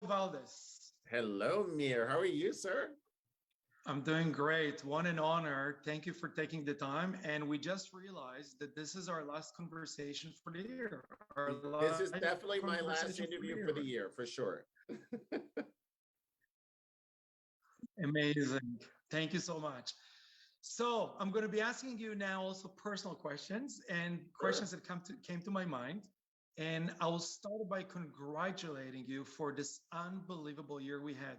Valdes. Hello, Meir. How are you, sir? I'm doing great. One an honor. Thank you for taking the time. And we just realized that this is our last conversation for the year. Our This is live definitely my last conversation interview for the year, for sure. Amazing. Thank you so much. So I'm going to be asking you now also personal questions and questions that came to my mind. And I'll start by congratulating you for this unbelievable year we had.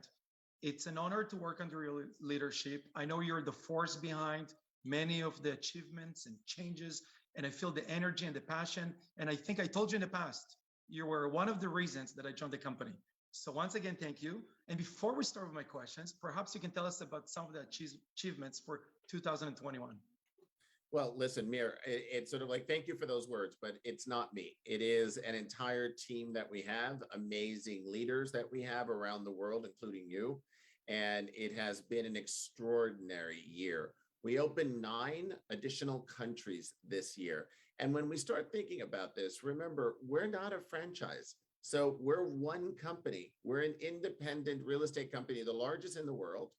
It's an honor to work under your leadership. I know you're the force behind many of the achievements and changes, and I feel the energy and the passion. And I think I told you in the past, you were one of the reasons that I joined the company. So once again, thank you. And before we start with my questions, perhaps you can tell us about some of the achievements for 2021. Well, listen, Meir, it's sort of like, thank you for those words, but it's not me. It is an entire team that we have, amazing leaders that we have around the world, including you. And it has been an extraordinary year. We opened 9 additional countries this year. And when we start thinking about this, remember, we're not a franchise. So we're one company. We're an independent real estate company, the largest in the world.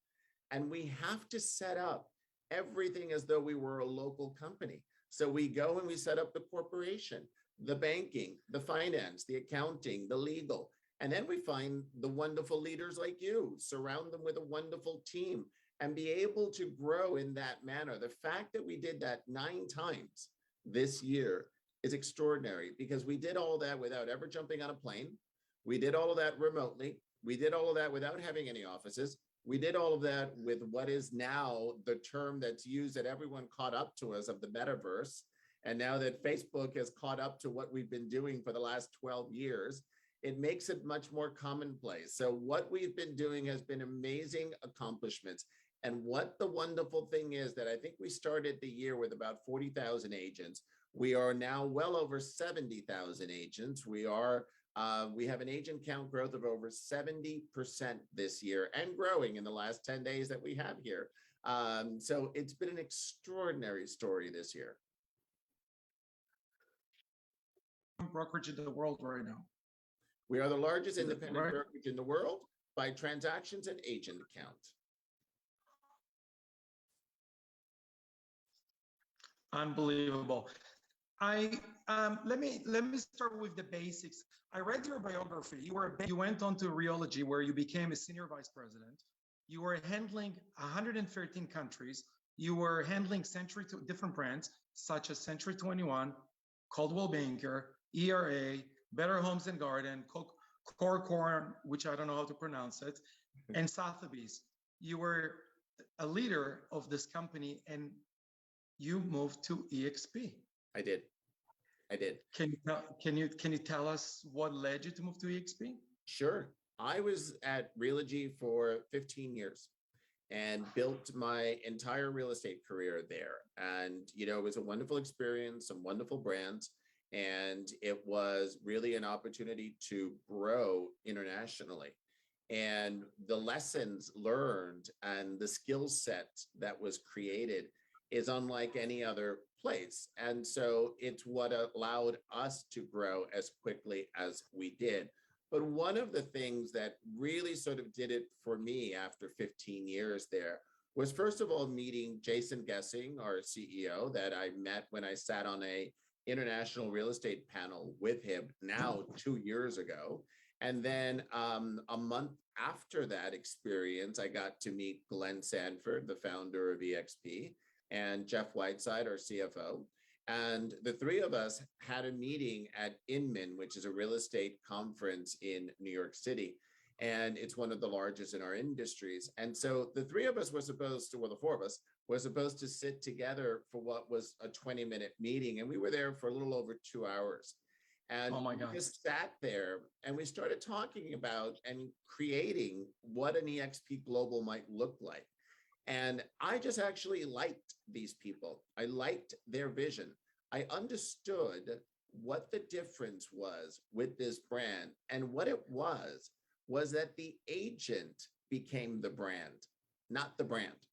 And we have to set up everything as though we were a local company. So we go and we set up the corporation, the banking, the finance, the accounting, the legal. And then we find the wonderful leaders like you, surround them with a wonderful team and be able to grow in that manner. The fact that we did that 9 times this year is extraordinary because we did all that without ever jumping on a plane. We did all of that remotely. We did all of that without having any offices. We did all of that with what is now the term that's used that everyone caught up to us of the metaverse. And now that Facebook has caught up to what we've been doing for the last 12 years, it makes it much more commonplace. So what we've been doing has been amazing accomplishments. And what the wonderful thing is that I think we started the year with about 40,000 agents. We are now well over 70,000 agents. We have an agent count growth of over 70% this year and growing in the last 10 days that we have here. So it's been an extraordinary story this year. Brokerage in the world right now. We are the largest independent brokerage in the world by transactions and agent count. Unbelievable. Let me start with the basics. I read your biography. You went on to Reology, where you became a senior vice president. You were handling 113 countries. You were handling different brands such as Century 21, Coldwell Banker, ERA, Better Homes and Garden, Corcoran, which I don't know how to pronounce it, and Sotheby's. You were a leader of this company, and you moved to EXP. I did. Can you tell us what led you to move to EXP? Sure. I was at Realogy for 15 years and built my entire real estate career there. And, it was a wonderful experience, some wonderful brands. And it was really an opportunity to grow internationally. And the lessons learned and the skill set that was created is unlike any other place. And so it's what allowed us to grow as quickly as we did. But one of the things that really sort of did it for me after 15 years there was, first of all, meeting Jason Gessing, our CEO, that I met when I sat on a international real estate panel with him now 2 years ago. And then a month after that experience, I got to meet Glenn Sanford, the founder of EXP, and Jeff Whiteside, our CFO. And the 3 of us had a meeting at Inman, which is a real estate conference in New York City. And it's one of the largest in our industries. And so the 3 of us were supposed to, well, the 4 of us were supposed to sit together for what was a 20-minute meeting. And we were there for a little over 2 hours. And oh my God. We just sat there and we started talking about and creating what an EXP Global might look like. And I just actually liked these people. I liked their vision. I understood what the difference was with this brand. And what it was that the agent became the brand, not the brand.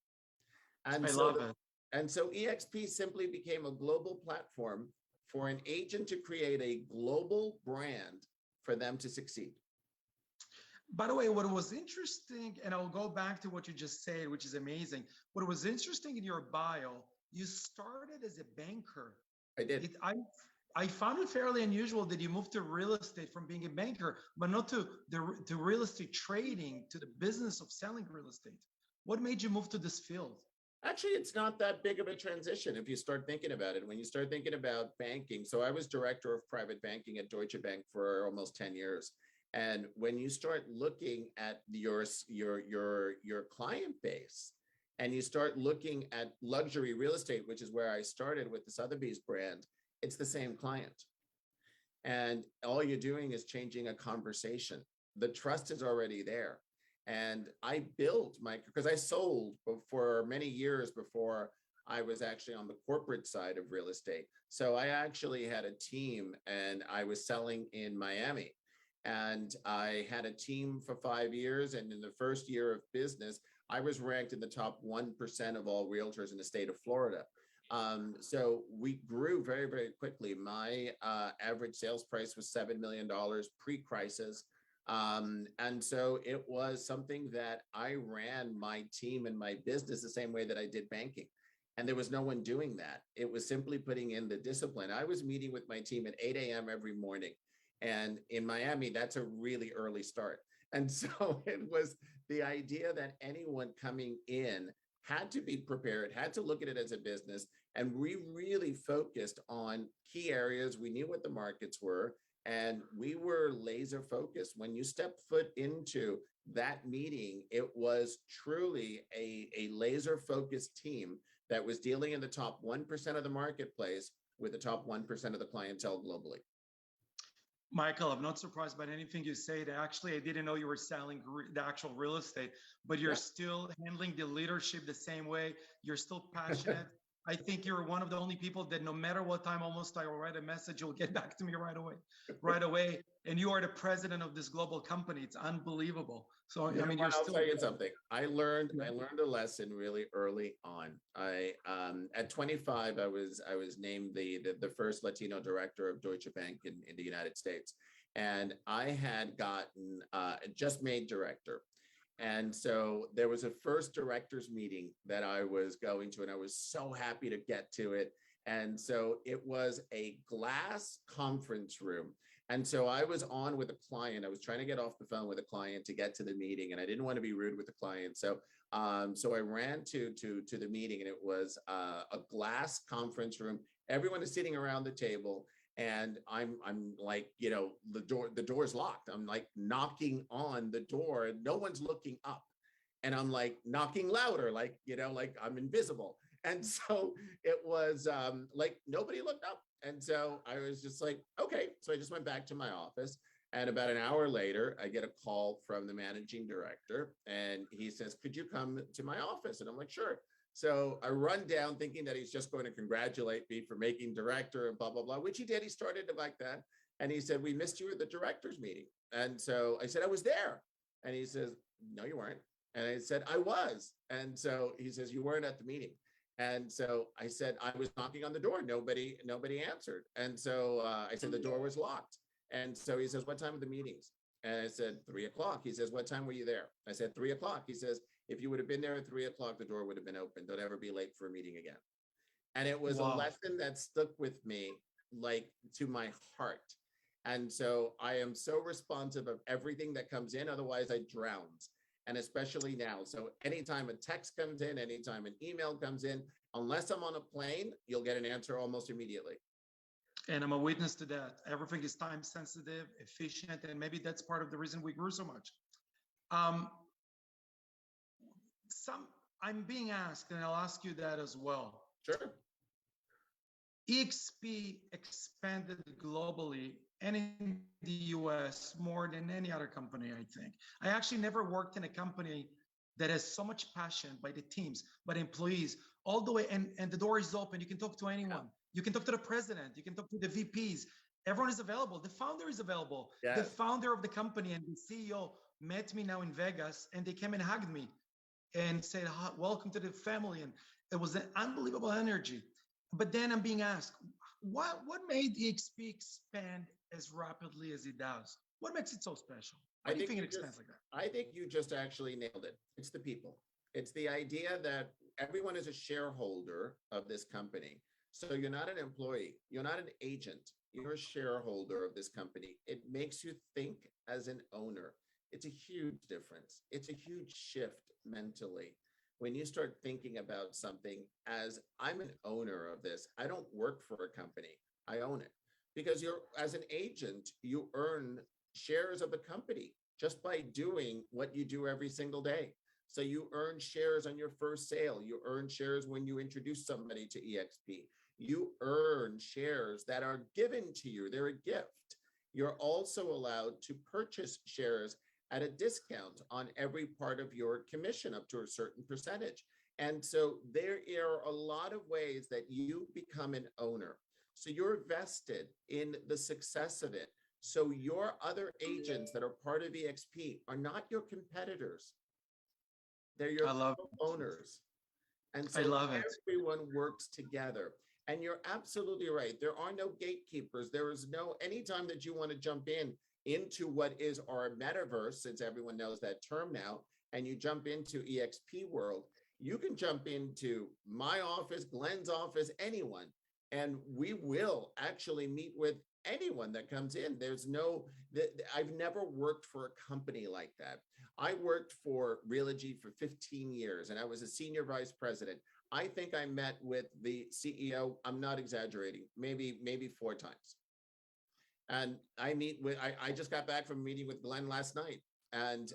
And I love it. And so EXP simply became a global platform for an agent to create a global brand for them to succeed. By the way, what was interesting, and I'll go back to what you just said, which is amazing. What was interesting in your bio, you started as a banker. I did. I found it fairly unusual that you moved to real estate from being a banker, but not to real estate trading, to the business of selling real estate. What made you move to this field? Actually, it's not that big of a transition if you start thinking about it. When you start thinking about banking, so I was director of private banking at Deutsche Bank for almost 10 years. And when you start looking at your client base and you start looking at luxury real estate, which is where I started with the Sotheby's brand, it's the same client. And all you're doing is changing a conversation. The trust is already there. And I built because I sold for many years before I was actually on the corporate side of real estate. So I actually had a team and I was selling in Miami. And I had a team for 5 years. And in the first year of business, I was ranked in the top 1% of all realtors in the state of Florida. So we grew very, very quickly. My average sales price was $7 million pre-crisis. And so it was something that I ran my team and my business the same way that I did banking. And there was no one doing that. It was simply putting in the discipline. I was meeting with my team at 8 a.m. every morning. And in Miami, that's a really early start. And so it was the idea that anyone coming in had to be prepared, had to look at it as a business. And we really focused on key areas. We knew what the markets were, and we were laser focused. When you step foot into that meeting, it was truly a laser focused team that was dealing in the top 1% of the marketplace with the top 1% of the clientele globally. Michael, I'm not surprised by anything you say. Actually, I didn't know you were selling the actual real estate, but you're still handling the leadership the same way. You're still passionate. I think you're one of the only people that no matter what time almost I will write a message, you'll get back to me right away. And you are the president of this global company. It's unbelievable. So, I mean, I'll tell you something. I learned a lesson really early on. At 25, I was named the first Latino director of Deutsche Bank in the United States. And I had gotten just made director. And so there was a first directors meeting that I was going to, and I was so happy to get to it. And so it was a glass conference room. And so I was on with a client. I was trying to get off the phone with a client to get to the meeting, and I didn't want to be rude with the client. So I ran to the meeting, and it was a glass conference room. Everyone is sitting around the table. And I'm like, the door's locked. I'm like knocking on the door and no one's looking up. And I'm like knocking louder, like I'm invisible. And so it was like nobody looked up. And so I was just like, okay. So I just went back to my office. And about an hour later, I get a call from the managing director. And he says, could you come to my office? And I'm like, sure. So I run down thinking that he's just going to congratulate me for making director and blah, blah, blah, which he did. He started it like that. And he said, we missed you at the director's meeting. And so I said, I was there. And he says, no, you weren't. And I said, I was. And so he says, you weren't at the meeting. And so I said, I was knocking on the door. Nobody answered. And so I said, the door was locked. And so he says, what time are the meetings? And I said, 3 o'clock. He says, what time were you there? I said, 3 o'clock. He says, if you would have been there at 3 o'clock, the door would have been open. Don't ever be late for a meeting again. And it was a lesson that stuck with me, like to my heart. And so I am so responsive of everything that comes in. Otherwise I drown. And especially now. So anytime a text comes in, anytime an email comes in, unless I'm on a plane, you'll get an answer almost immediately. And I'm a witness to that. Everything is time sensitive, efficient, and maybe that's part of the reason we grew so much. I'm being asked, and I'll ask you that as well. Sure. EXP expanded globally and in the US more than any other company, I think. I actually never worked in a company that has so much passion by the teams, by the employees, all the way, and the door is open. You can talk to anyone. Yeah. You can talk to the president. You can talk to the VPs. Everyone is available. The founder is available. Yes. The founder of the company and the CEO met me now in Vegas, and they came and hugged me and said, welcome to the family. And it was an unbelievable energy. But then I'm being asked, what made EXP expand as rapidly as it does? What makes it so special? How do you think it expands like that? I think you just actually nailed it. It's the people. It's the idea that everyone is a shareholder of this company. So you're not an employee, you're not an agent, you're a shareholder of this company. It makes you think as an owner. It's a huge difference. It's a huge shift mentally. When you start thinking about something as I'm an owner of this, I don't work for a company, I own it. Because you're, as an agent, you earn shares of the company just by doing what you do every single day. So you earn shares on your first sale. You earn shares when you introduce somebody to EXP. You earn shares that are given to you. They're a gift. You're also allowed to purchase shares at a discount on every part of your commission up to a certain percentage. And so there are a lot of ways that you become an owner. So you're vested in the success of it. So your other agents that are part of EXP are not your competitors. They're your owners. And so I love it. everyone works together. And you're absolutely right. There are no gatekeepers. There is no, anytime that you want to jump into what is our metaverse, since everyone knows that term now, and you jump into EXP world, you can jump into my office, Glenn's office, anyone. And we will actually meet with anyone that comes in. There's no, I've never worked for a company like that. I worked for Realogy for 15 years and I was a senior vice president. I think I met with the CEO, I'm not exaggerating, maybe 4 times. And I just got back from a meeting with Glenn last night. And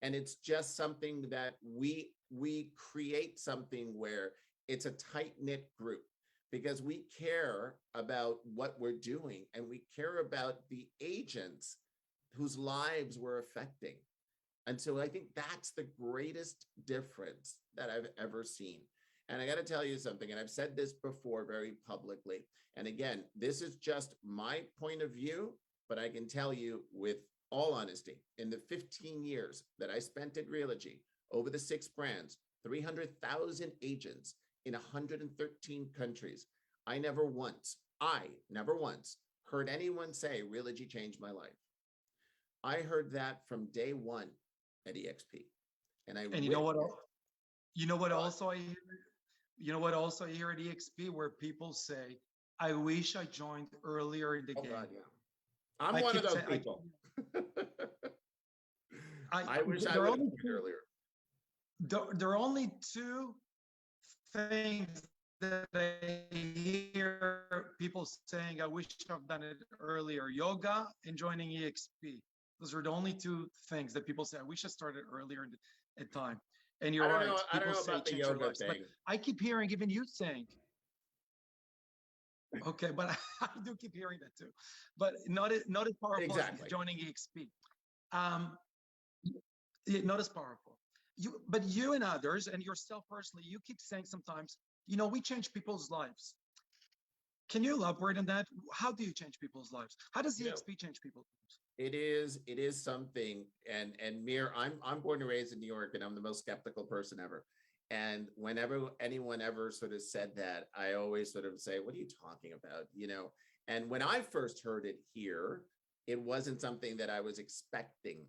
it's just something that we create something where it's a tight-knit group, because we care about what we're doing and we care about the agents whose lives we're affecting. And so I think that's the greatest difference that I've ever seen. And I got to tell you something, and I've said this before very publicly. And again, this is just my point of view, but I can tell you with all honesty, in the 15 years that I spent at Realogy, over the 6 brands, 300,000 agents in 113 countries, I never once heard anyone say Realogy changed my life. I heard that from day one at EXP. And you know what? You know what also I hear? You know what also I hear at EXP, where people say, I wish I joined earlier in the game. God, yeah. I'm one of those people. I wish I would have joined earlier. There are only 2 things that I hear people saying, I wish I've done it earlier: yoga and joining EXP. Those are the only 2 things that people say, I wish I started earlier in time. And you're right. I don't know about the yoga thing. But I keep hearing even you saying, okay, but I do keep hearing that too. But not as powerful as joining EXP. Not as powerful. But you and others, and yourself personally, you keep saying sometimes, we change people's lives. Can you elaborate on that? How do you change people's lives? How does EXP change people's lives? It is something, and Meir, I'm born and raised in New York, and I'm the most skeptical person ever. And whenever anyone ever sort of said that, I always sort of say, what are you talking about? And when I first heard it here, it wasn't something that I was expecting.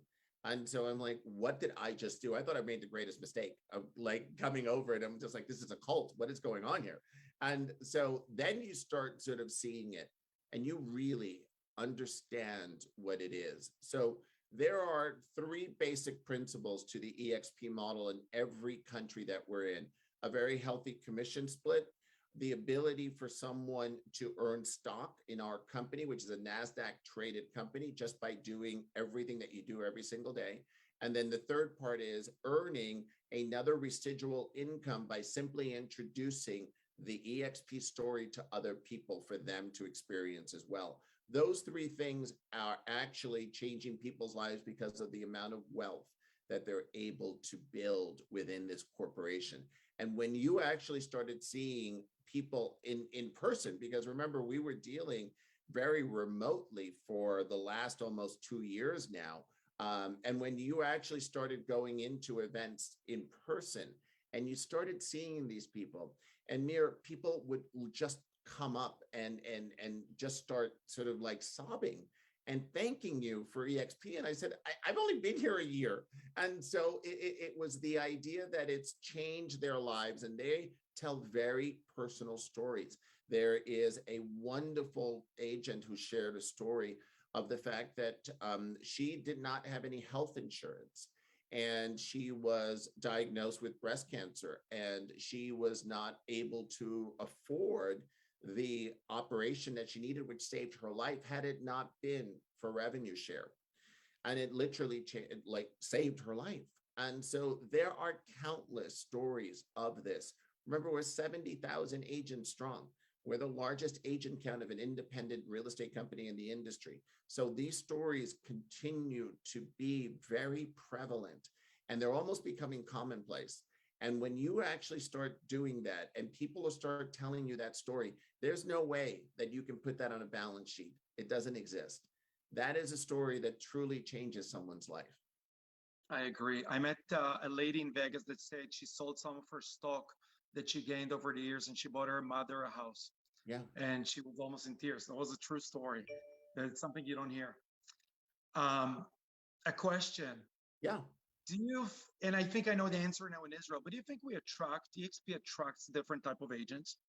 And so I'm like, what did I just do? I thought I made the greatest mistake of like coming over it. I'm just like, this is a cult. What is going on here? And so then you start sort of seeing it and you really understand what it is. So there are 3 basic principles to the EXP model in every country that we're in: a very healthy commission split, the ability for someone to earn stock in our company, which is a NASDAQ traded company, just by doing everything that you do every single day. And then the third part is earning another residual income by simply introducing the EXP story to other people for them to experience as well. Those 3 things are actually changing people's lives because of the amount of wealth that they're able to build within this corporation. And when you actually started seeing people in person, because remember, we were dealing very remotely for the last almost 2 years now. And when you actually started going into events in person and you started seeing these people, and Meir, people would just come up and just start sort of like sobbing and thanking you for EXP. And I said, I've only been here a year. And so it was the idea that it's changed their lives, and they tell very personal stories. There is a wonderful agent who shared a story of the fact that she did not have any health insurance, and she was diagnosed with breast cancer, and she was not able to afford the operation that she needed, which saved her life, had it not been for revenue share. And it literally saved her life. And so there are countless stories of this. Remember, we're 70,000 agents strong. We're the largest agent count of an independent real estate company in the industry. So these stories continue to be very prevalent, and they're almost becoming commonplace. And when you actually start doing that and people will start telling you that story, there's no way that you can put that on a balance sheet. It doesn't exist. That is a story that truly changes someone's life. I agree. I met a lady in Vegas that said she sold some of her stock that she gained over the years, and she bought her mother a house. Yeah. And she was almost in tears. That was a true story. It's something you don't hear. A question. Yeah. Do you, and I think I know the answer now in Israel, but do you think EXP attracts different type of agents?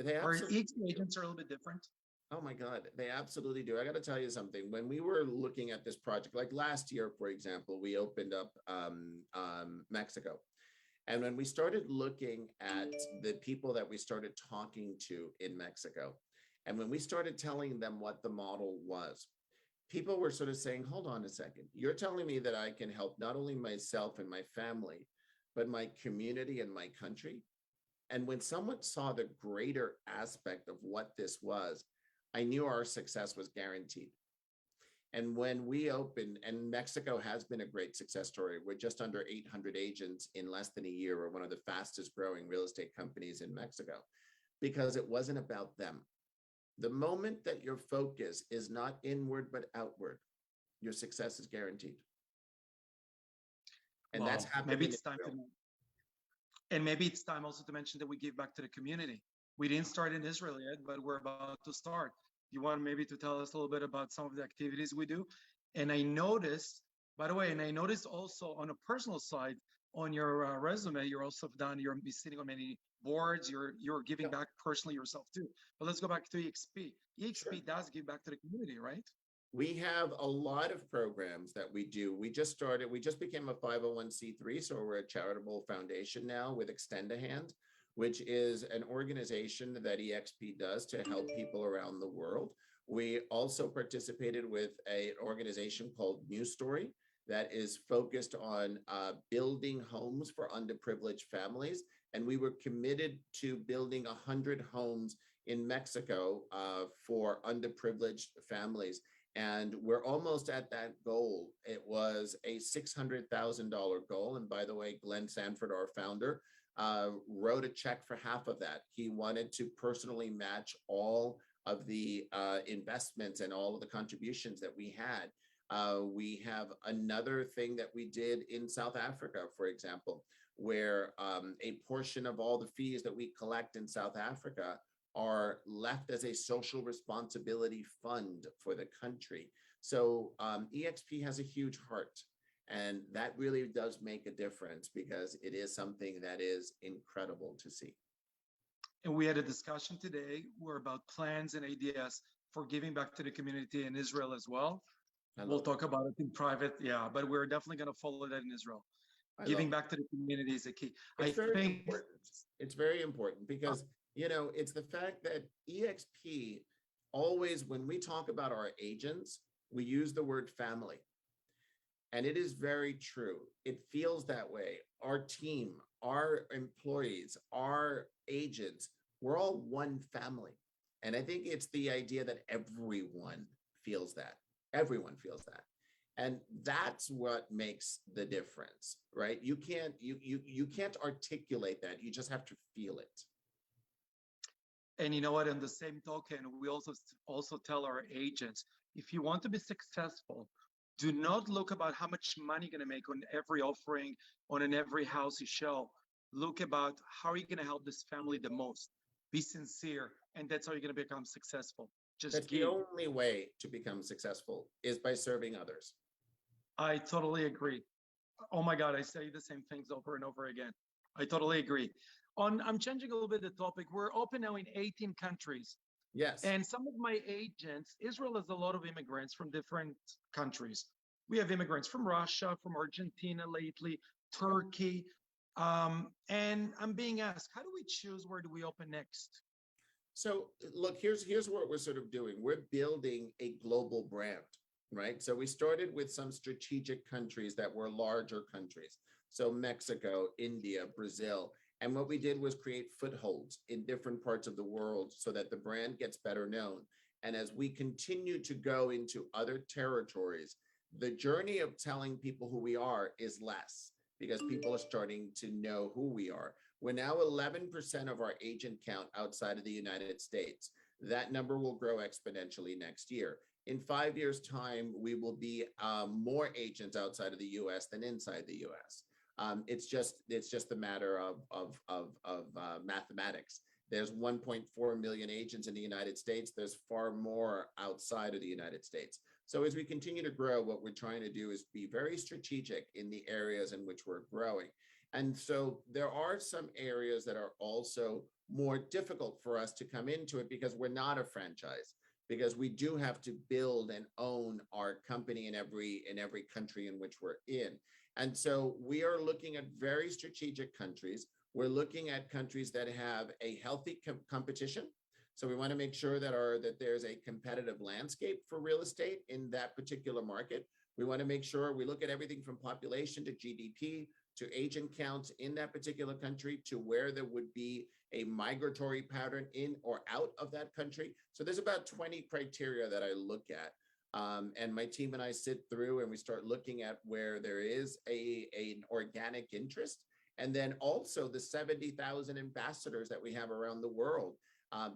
Or EXP agents are a little bit different? Oh my God, they absolutely do. I got to tell you something. When we were looking at this project, like last year, for example, we opened up Mexico. And when we started looking at the people that we started talking to in Mexico, and when we started telling them what the model was, people were sort of saying, hold on a second, you're telling me that I can help not only myself and my family, but my community and my country. And when someone saw the greater aspect of what this was, I knew our success was guaranteed. And when we opened, and Mexico has been a great success story, we're just under 800 agents in less than a year. We're one of the fastest growing real estate companies in Mexico, because it wasn't about them. The moment that your focus is not inward, but outward, your success is guaranteed. And that's happening. Maybe it's time and maybe it's time also to mention that we give back to the community. We didn't start in Israel yet, but we're about to start. You want maybe to tell us a little bit about some of the activities we do? And I noticed, by the way, and I noticed also on a personal side, on your resume, you're you're sitting on many boards, you're giving back personally yourself too. But let's go back to EXP. EXP does give back to the community, right? We have a lot of programs that we do. We just became a 501c3, so we're a charitable foundation now with Extend a Hand, which is an organization that EXP does to help people around the world. We also participated with an organization called New Story that is focused on building homes for underprivileged families. And we were committed to building 100 homes in Mexico for underprivileged families. And we're almost at that goal. It was a $600,000 goal. And by the way, Glenn Sanford, our founder, wrote a check for half of that. He wanted to personally match all of the investments and all of the contributions that we had. We have another thing that we did in South Africa, for example, where a portion of all the fees that we collect in South Africa are left as a social responsibility fund for the country. So EXP has a huge heart. And that really does make a difference, because it is something that is incredible to see. And we had a discussion today. We're about plans and ideas for giving back to the community in Israel as well. We'll talk about it in private, yeah, but we're definitely going to follow that in Israel. Giving back to the community is a key. It's very important. It's very important because, you know, it's the fact that EXP always, when we talk about our agents, we use the word family. And it is very true. It feels that way. Our team, our employees, our agents, we're all one family. And I think it's the idea that everyone feels that. Everyone feels that. And that's what makes the difference, right? You can't articulate that. You just have to feel it. And you know what? On the same token, we also tell our agents, if you want to be successful, do not look about how much money you're going to make on every offering, on every house you show. Look about how are you going to help this family the most. Be sincere, and that's how you're going to become successful. Just That's the give. only way to become successful is by serving others. I totally agree. Oh my God, I say the same things over and over again. I totally agree. I'm changing a little bit the topic. We're open now in 18 countries. Yes. And some of my agents, Israel has a lot of immigrants from different countries. We have immigrants from Russia, from Argentina lately, Turkey. And I'm being asked, how do we choose where do we open next? So look, here's what we're sort of doing. We're building a global brand, right? So we started with some strategic countries that were larger countries. So Mexico, India, Brazil. And what we did was create footholds in different parts of the world so that the brand gets better known. And as we continue to go into other territories, the journey of telling people who we are is less because people are starting to know who we are. We're now 11% of our agent count outside of the United States. That number will grow exponentially next year. In 5 years' time, we will be more agents outside of the U.S. than inside the U.S. It's just a matter of mathematics. There's 1.4 million agents in the United States. There's far more outside of the United States. So as we continue to grow, what we're trying to do is be very strategic in the areas in which we're growing. And so there are some areas that are also more difficult for us to come into it because we're not a franchise, because we do have to build and own our company in every country in which we're in. And so we are looking at very strategic countries. We're looking at countries that have a healthy competition. So we want to make sure that there's a competitive landscape for real estate in that particular market. We want to make sure we look at everything from population to GDP to agent counts in that particular country to where there would be a migratory pattern in or out of that country. So there's about 20 criteria that I look at. And my team and I sit through and we start looking at where there is an organic interest. And then also the 70,000 ambassadors that we have around the world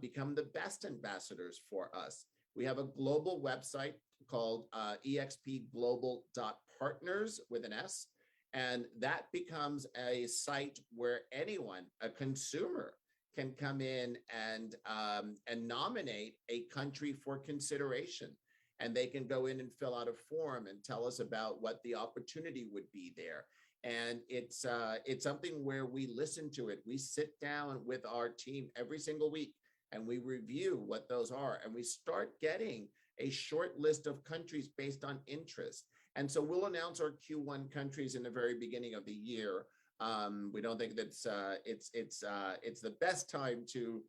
become the best ambassadors for us. We have a global website called expglobal.partners with an S. And that becomes a site where anyone, a consumer, can come in and nominate a country for consideration. And they can go in and fill out a form and tell us about what the opportunity would be there. And it's something where we listen to it. We sit down with our team every single week and we review what those are. And we start getting a short list of countries based on interest. And so we'll announce our Q1 countries in the very beginning of the year. We don't think that's it's the best time to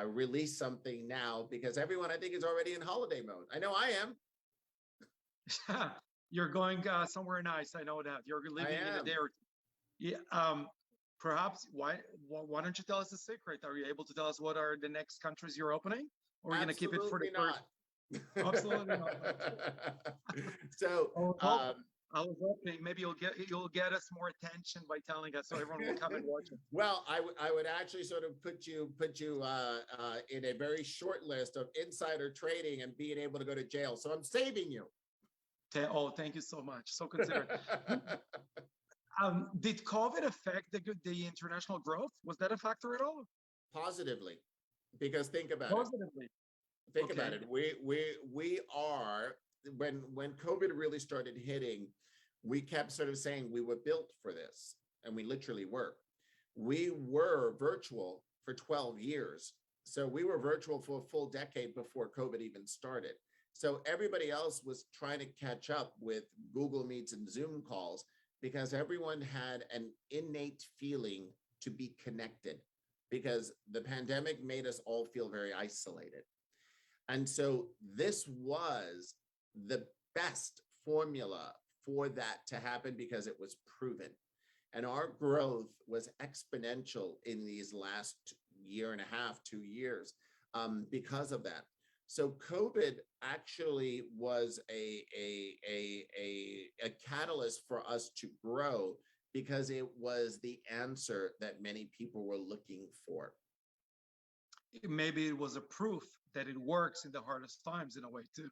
release something now because everyone I think is already in holiday mode. I know I am. You're going somewhere nice. I know that you're leaving in a day or two. Yeah. Perhaps why don't you tell us the secret? Are you able to tell us what are the next countries you're opening? Or are we going to keep it for the first? Absolutely not. So I was hoping maybe you'll get us more attention by telling us, so everyone will come and watch it. Well, I would actually sort of put you in a very short list of insider trading and being able to go to jail. So I'm saving you. Oh, thank you so much. So considerate. Did COVID affect the international growth? Was that a factor at all? Positively, because think about Positively. it. Think about it. We are when COVID really started hitting, we kept sort of saying we were built for this, and we literally were. We were virtual for 12 years. So we were virtual for a full decade before COVID even started. So everybody else was trying to catch up with Google Meets and Zoom calls because everyone had an innate feeling to be connected because the pandemic made us all feel very isolated. And so this was the best formula for that to happen because it was proven. And our growth was exponential in these last year and a half, 2 years because of that. So COVID actually was a catalyst for us to grow because it was the answer that many people were looking for. Maybe it was a proof that it works in the hardest times in a way too.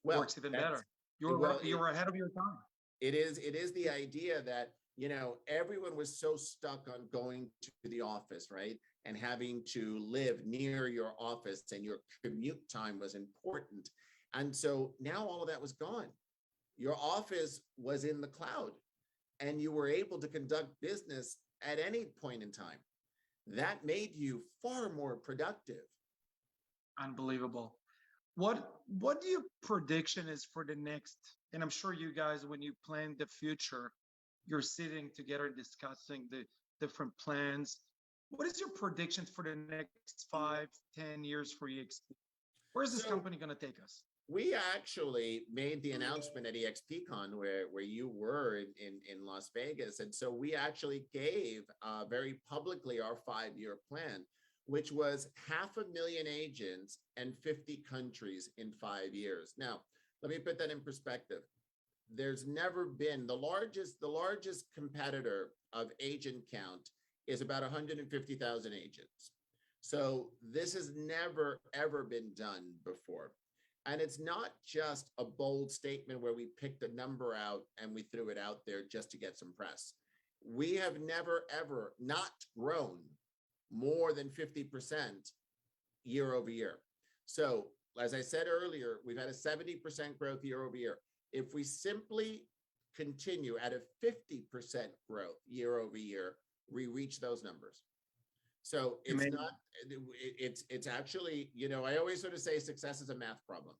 Well, works even better. You were ahead of your time. It is the idea that everyone was so stuck on going to the office, right? And having to live near your office, and your commute time was important. And so now all of that was gone. Your office was in the cloud, and you were able to conduct business at any point in time. That made you far more productive. Unbelievable. What do your prediction is for the next? And I'm sure you guys, when you plan the future, you're sitting together discussing the different plans. What is your predictions for the next 5, 10 years for EXP? Where is this So company going to take us? we actually made the announcement at EXPCon where you were in Las Vegas. And so we actually gave very publicly our 5-year plan, which was 500,000 agents and 50 countries in 5 years. Now, let me put that in perspective. There's never been the largest competitor of agent count is about 150,000 agents. So this has never, ever been done before. And it's not just a bold statement where we picked a number out and we threw it out there just to get some press. We have never, ever not grown more than 50% year over year. So as I said earlier, we've had a 70% growth year over year. If we simply continue at a 50% growth year over year, we reach those numbers. So it's Amazing. not, it's actually, I always sort of say success is a math problem.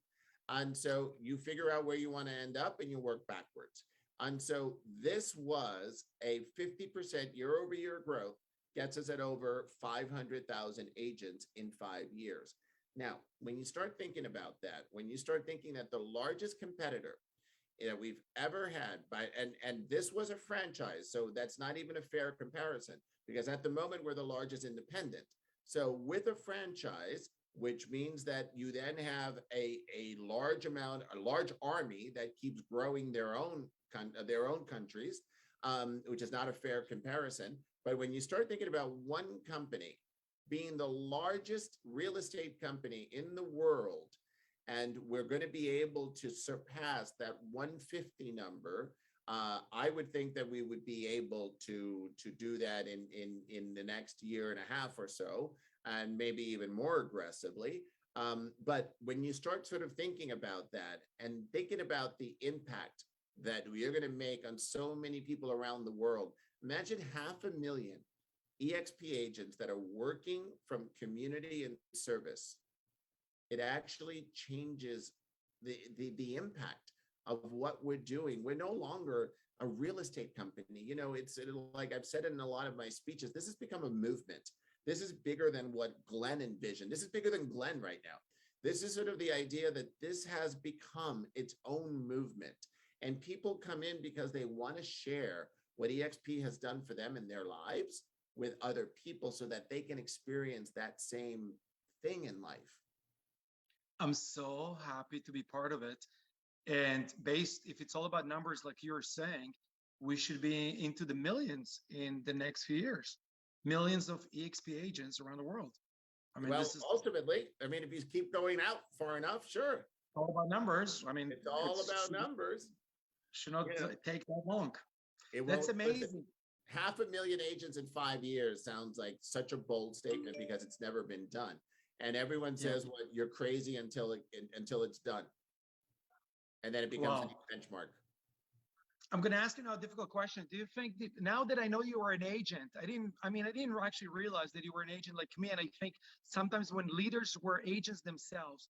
And so you figure out where you want to end up and you work backwards. And so this was a 50% year over year growth, gets us at over 500,000 agents in 5 years. Now, when you start thinking about that, when you start thinking that the largest competitor we've ever had and this was a franchise, so that's not even a fair comparison, because at the moment we're the largest independent. So with a franchise, which means that you then have a large army that keeps growing their own countries, which is not a fair comparison. But when you start thinking about one company being the largest real estate company in the world, and we're going to be able to surpass that 150 number, I would think that we would be able to do that in the next year and a half or so, and maybe even more aggressively. But when you start sort of thinking about that and thinking about the impact that we are going to make on so many people around the world, imagine 500,000 EXP agents that are working from community and service. It actually changes the impact of what we're doing. We're no longer a real estate company. It's like I've said in a lot of my speeches, this has become a movement. This is bigger than what Glenn envisioned. This is bigger than Glenn right now. This is sort of the idea that this has become its own movement. And people come in because they want to share what EXP has done for them in their lives with other people so that they can experience that same thing in life. I'm so happy to be part of it. And if it's all about numbers, like you were saying, we should be into the millions in the next few years. Millions of EXP agents around the world. I mean, well, this is ultimately, if you keep going out far enough, sure. all about numbers. I mean, it's all about numbers. Should not take that long. That's amazing. Listen, 500,000 agents in 5 years sounds like such a bold statement because it's never been done. And everyone says, well, you're crazy until it's done. And then it becomes a benchmark. I'm going to ask you now a difficult question. Do you think that now that I know you are an agent, I didn't actually realize that you were an agent like me. And I think sometimes when leaders were agents themselves,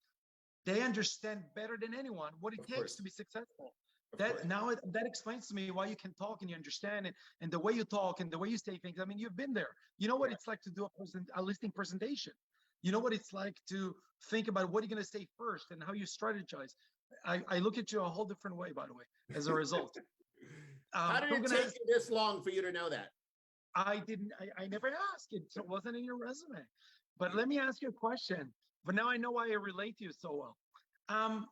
they understand better than anyone what it takes to be successful. That explains to me why you can talk and you understand it, and the way you talk and the way you say things. I mean, you've been there. You know what it's like to do a listing presentation. You know what it's like to think about what you're going to say first and how you strategize. I look at you a whole different way, by the way, as a result. How did it take you this long for you to know that? I never asked. It wasn't in your resume. But let me ask you a question. But now I know why I relate to you so well.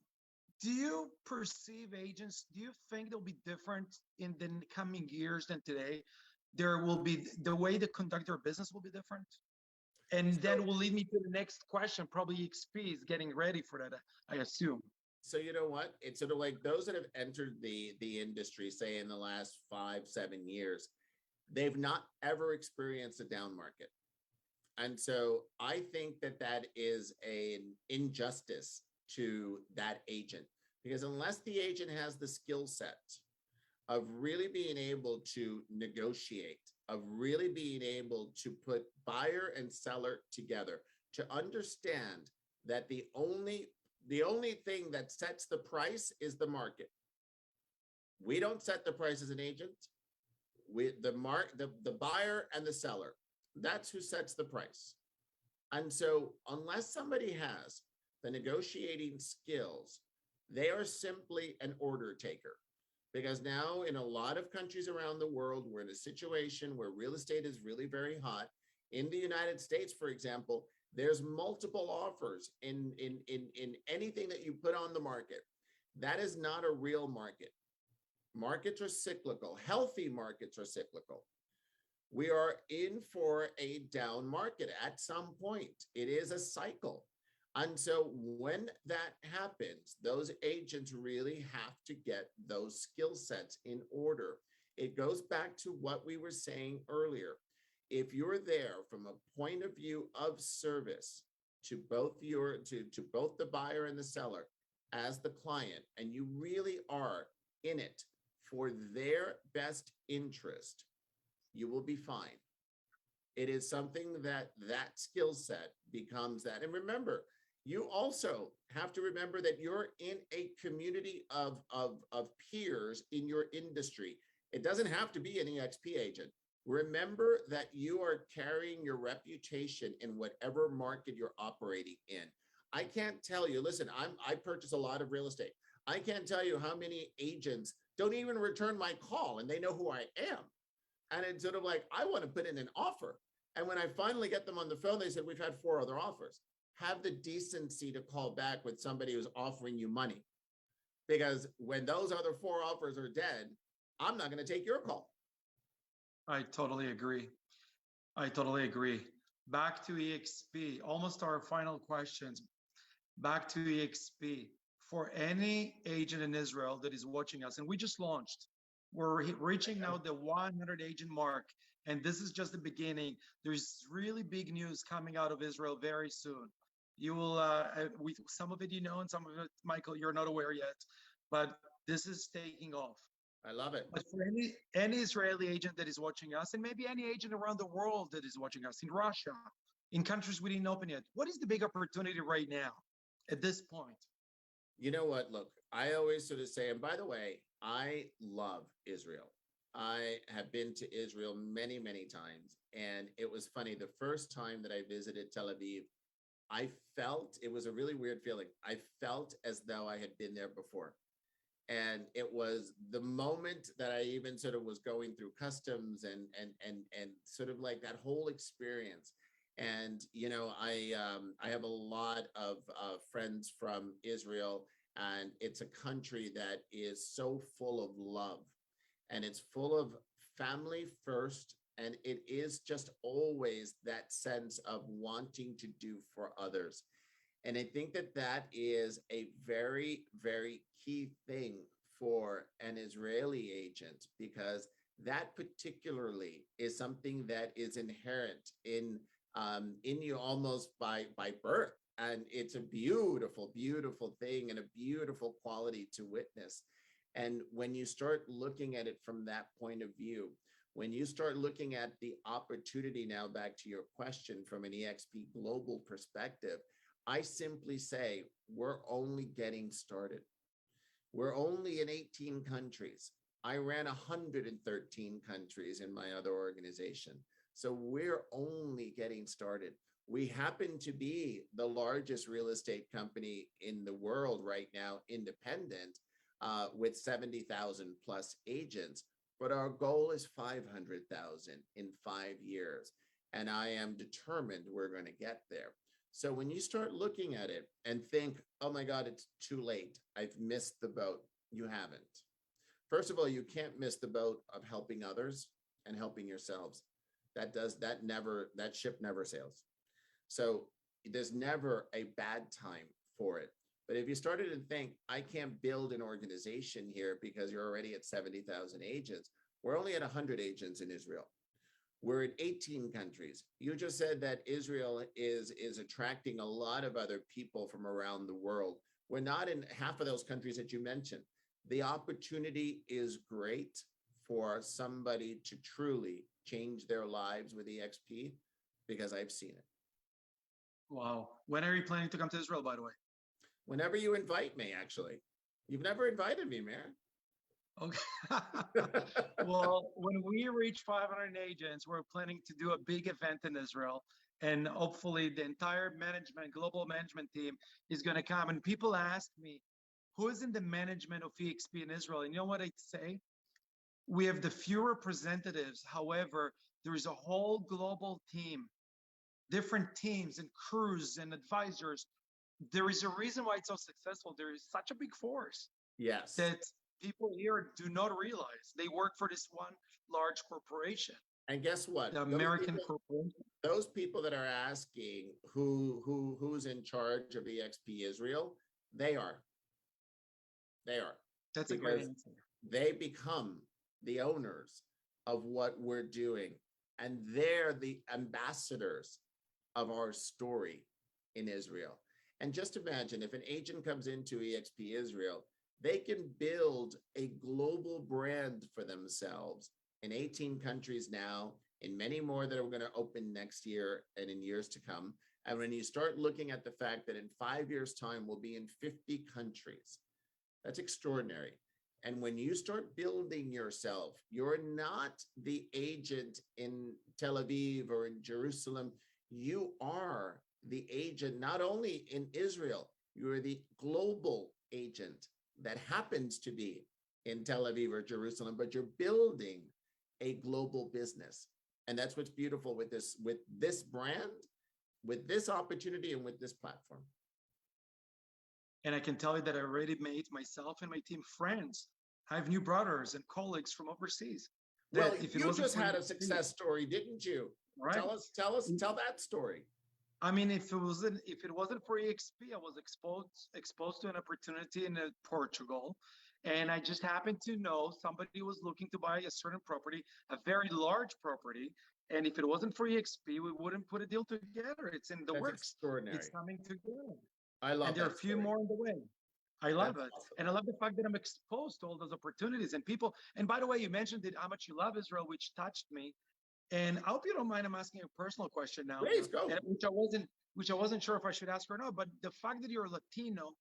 Do you perceive agents, do you think they'll be different in the coming years than today? There will be, the way they conduct their business will be different? And that will lead me to the next question. Probably EXP is getting ready for that, I assume. So you know what? It's sort of like those that have entered the industry, say in the last 5, 7 years, they've not ever experienced a down market. And so I think that that is an injustice to that agent, because unless the agent has the skill set of really being able to negotiate, of really being able to put buyer and seller together, to understand that the only thing that sets the price is the market. We don't set the price as an agent. The buyer and the seller, that's who sets the price. And so unless somebody has the negotiating skills, they are simply an order taker. Because now in a lot of countries around the world, we're in a situation where real estate is really very hot. In the United States, for example, there's multiple offers in anything that you put on the market. That is not a real market. Markets are cyclical. Healthy markets are cyclical. We are in for a down market at some point. It is a cycle. And so when that happens, those agents really have to get those skill sets in order. It goes back to what we were saying earlier. If you're there from a point of view of service to both the buyer and the seller as the client, and you really are in it for their best interest, you will be fine. It is something that skill set becomes that. And remember, you also have to remember that you're in a community of peers in your industry. It doesn't have to be an EXP agent. Remember that you are carrying your reputation in whatever market you're operating in. I can't tell you, listen, I purchase a lot of real estate. I can't tell you how many agents don't even return my call and they know who I am. And it's sort of like, I want to put in an offer. And when I finally get them on the phone, they said, we've had 4 other offers. Have the decency to call back with somebody who's offering you money. Because when those other 4 offers are dead, I'm not going to take your call. I totally agree. I totally agree. Back to EXP, almost our final questions. Back to EXP. For any agent in Israel that is watching us, and we just launched, we're reaching now the 100 agent mark, and this is just the beginning. There's really big news coming out of Israel very soon. You will, some of it you know, and some of it, Michael, you're not aware yet, but this is taking off. I love it. But for any Israeli agent that is watching us, and maybe any agent around the world that is watching us, in Russia, in countries we didn't open yet, what is the big opportunity right now at this point? You know what? Look, I always sort of say, and by the way, I love Israel. I have been to Israel many, many times. And it was funny. The first time that I visited Tel Aviv, I felt, it was a really weird feeling. I felt as though I had been there before. And it was the moment that I even sort of was going through customs and sort of like that whole experience. And, you know, I have a lot of friends from Israel, and it's a country that is so full of love, and it's full of family first. And it is just always that sense of wanting to do for others. And I think that that is a very, very key thing for an Israeli agent, because that particularly is something that is inherent in you almost by birth. And it's a beautiful, beautiful thing and a beautiful quality to witness. And when you start looking at it from that point of view, when you start looking at the opportunity now, back to your question from an EXP global perspective, I simply say we're only getting started. We're only in 18 countries. I ran 113 countries in my other organization. So we're only getting started. We happen to be the largest real estate company in the world right now, independent, with 70,000 plus agents. But our goal is 500,000 in 5 years. And I am determined we're going to get there. So when you start looking at it and think, oh my God, it's too late, I've missed the boat, you haven't. First of all, you can't miss the boat of helping others and helping yourselves. That ship never sails. So there's never a bad time for it. But if you started to think, I can't build an organization here because you're already at 70,000 agents. We're only at 100 agents in Israel. We're in 18 countries. You just said that Israel is attracting a lot of other people from around the world. We're not in half of those countries that you mentioned. The opportunity is great for somebody to truly change their lives with EXP because I've seen it. Wow. When are you planning to come to Israel, by the way? Whenever you invite me, actually. You've never invited me, man. Okay. Well, when we reach 500 agents, we're planning to do a big event in Israel. And hopefully the entire management, global management team is going to come. And people ask me, who is in the management of EXP in Israel? And you know what I say? We have the few representatives. However, there is a whole global team, different teams and crews and advisors. There is a reason why it's so successful. There is such a big force Yes. that people here do not realize. They work for this one large corporation, And guess what? the American corporation. Those people that are asking who's in charge of EXP Israel, they are. That's a great Because answer. they become the owners of what we're doing. And they're the ambassadors of our story in Israel. And just imagine if an agent comes into EXP Israel, they can build a global brand for themselves in 18 countries now, in many more that are going to open next year and in years to come. And when you start looking at the fact that in 5 years' time, we'll be in 50 countries, that's extraordinary. And when you start building yourself, you're not the agent in Tel Aviv or in Jerusalem. You are the agent, not only in Israel, you are the global agent that happens to be in Tel Aviv or Jerusalem, but you're building a global business. And that's what's beautiful with this brand, with this opportunity, and with this platform. And I can tell you that I already made myself and my team friends. I have new brothers and colleagues from overseas. Well, you just had a success story, didn't you? Right. Tell that story. I mean, if it wasn't for EXP, I was exposed to an opportunity in Portugal, and I just happened to know somebody was looking to buy a certain property, a very large property. And if it wasn't for EXP, we wouldn't put a deal together. It's in the That's works. Extraordinary. It's coming together. I love And there are a few more on the way. I love it. Awesome. And I love the fact that I'm exposed to all those opportunities and people. And by the way, you mentioned how much you love Israel, which touched me. And I hope you don't mind I'm asking a personal question now. Please go. Which I wasn't sure if I should ask or not, but the fact that you're Latino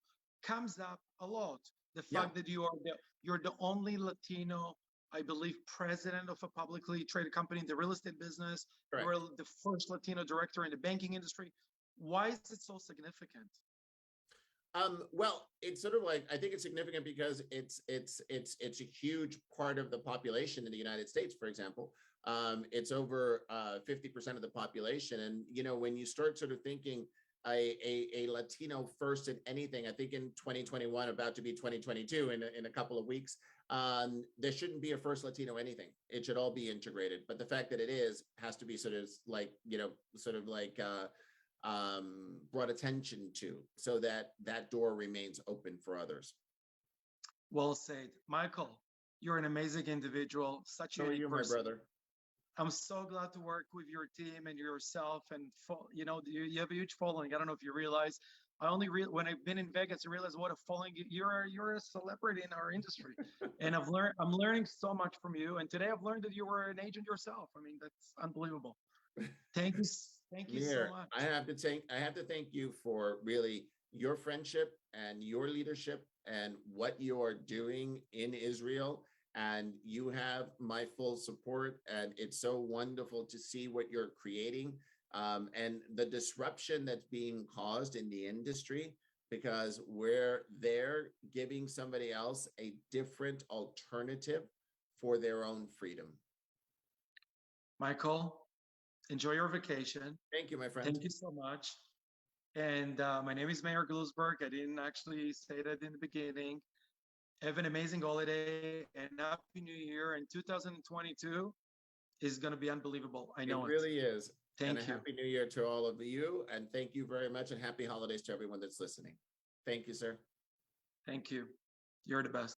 comes up a lot. The fact that you're the only Latino, I believe, president of a publicly traded company in the real estate business. Correct. You're the first Latino director in the banking industry. Why is it so significant? Well, it's sort of like, I think it's significant because it's a huge part of the population in the United States, for example. It's over 50% of the population. And, you know, when you start sort of thinking a Latino first in anything, I think in 2021, about to be 2022 in a couple of weeks, there shouldn't be a first Latino anything. It should all be integrated. But the fact that it has to be sort of like, you know, brought attention to, so that that door remains open for others. Well said. Michael, you're an amazing individual, such a So are unique you, my person. brother. I'm so glad to work with your team and yourself. And you know, you have a huge following. I don't know if you realize. When I've been in Vegas, I realized what a following. You're a celebrity in our industry, and I'm learning so much from you. And today I've learned that you were an agent yourself. I mean, that's unbelievable. Thank you Meir, so much. I have to thank you for really your friendship and your leadership and what you are doing in Israel. And you have my full support. And it's so wonderful to see what you're creating and the disruption that's being caused in the industry, because we're there giving somebody else a different alternative for their own freedom. Michael, enjoy your vacation. Thank you, my friend. Thank you so much. And my name is Meir Glusberg. I didn't actually say that in the beginning. Have an amazing holiday and Happy New Year. And 2022 is going to be unbelievable. I know it really is. Thank you. You. Happy New Year to all of you. And thank you very much. And happy holidays to everyone that's listening. Thank you, sir. Thank you. You're the best.